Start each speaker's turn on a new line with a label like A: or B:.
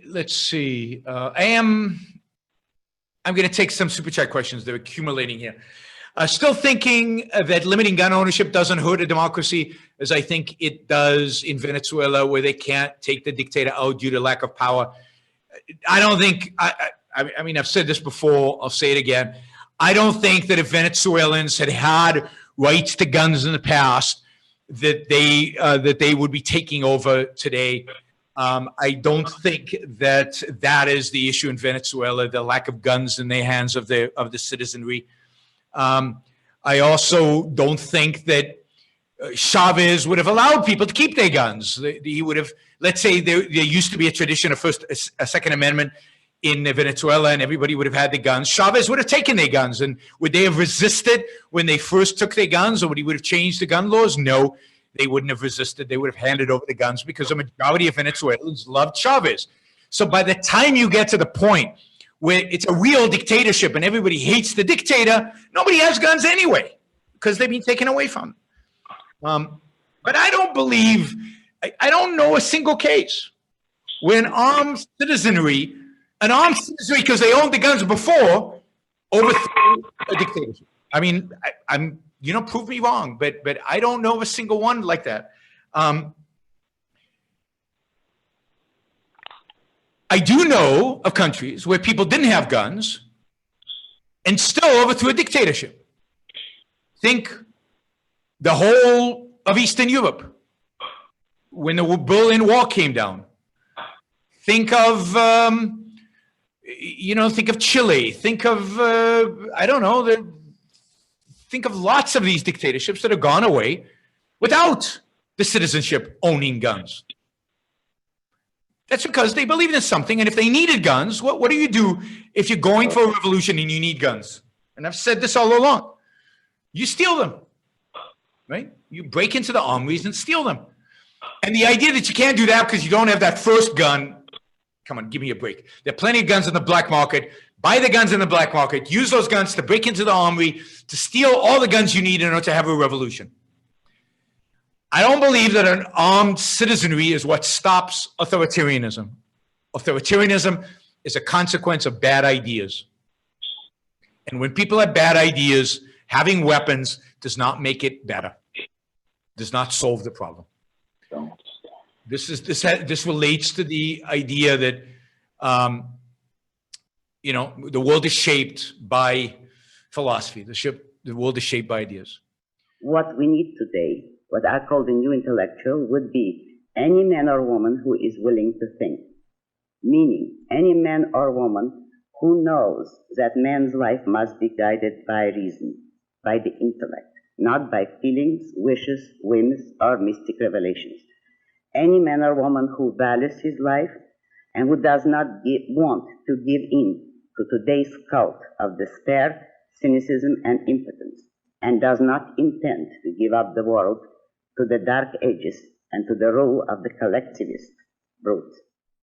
A: Let's see. I'm going to take some super chat questions. They're accumulating here. Still thinking that limiting gun ownership doesn't hurt a democracy, as I think it does in Venezuela, where they can't take the dictator out due to lack of power. I don't think. I mean, I've said this before. I'll say it again. I don't think that if Venezuelans had had rights to guns in the past, that they would be taking over today. I don't think that is the issue in Venezuela, the lack of guns in the hands of the citizenry. I also don't think that Chavez would have allowed people to keep their guns. He would have, let's say there used to be a tradition of a Second Amendment in Venezuela, and everybody would have had the guns. Chavez would have taken their guns, and would they have resisted when they first took their guns, or would he would have changed the gun laws? No. They wouldn't have resisted. They would have handed over the guns because the majority of Venezuelans loved Chavez. So by the time you get to the point where it's a real dictatorship and everybody hates the dictator, nobody has guns anyway because they've been taken away from them. But I don't believe, I don't know a single case where an armed citizenry, because they owned the guns before, overthrew a dictatorship. I mean, I'm prove me wrong, but I don't know of a single one like that. I do know of countries where people didn't have guns and still overthrew a dictatorship. Think the whole of Eastern Europe when the Berlin Wall came down. Think of think of Chile. Think of I don't know. Think of lots of these dictatorships that have gone away without the citizenship owning guns. That's because they believed in something, and if they needed guns, what do you do if you're going for a revolution and you need guns? And I've said this all along. You steal them, right? You break into the armories and steal them. And the idea that you can't do that because you don't have that first gun, come on, give me a break. There are plenty of guns in the black market. Buy the guns in the black market. Use those guns to break into the armory, to steal all the guns you need in order to have a revolution. I don't believe that an armed citizenry is what stops authoritarianism. Authoritarianism is a consequence of bad ideas. And when people have bad ideas, having weapons does not make it better, does not solve the problem. This relates to the idea that the world is shaped by philosophy. The world is shaped by ideas.
B: What we need today, what I call the new intellectual, would be any man or woman who is willing to think. Meaning, any man or woman who knows that man's life must be guided by reason, by the intellect, not by feelings, wishes, whims, or mystic revelations. Any man or woman who values his life and who does not want to give in to today's cult of despair, cynicism, and impotence, and does not intend to give up the world to the dark ages and to the rule of the collectivist brute.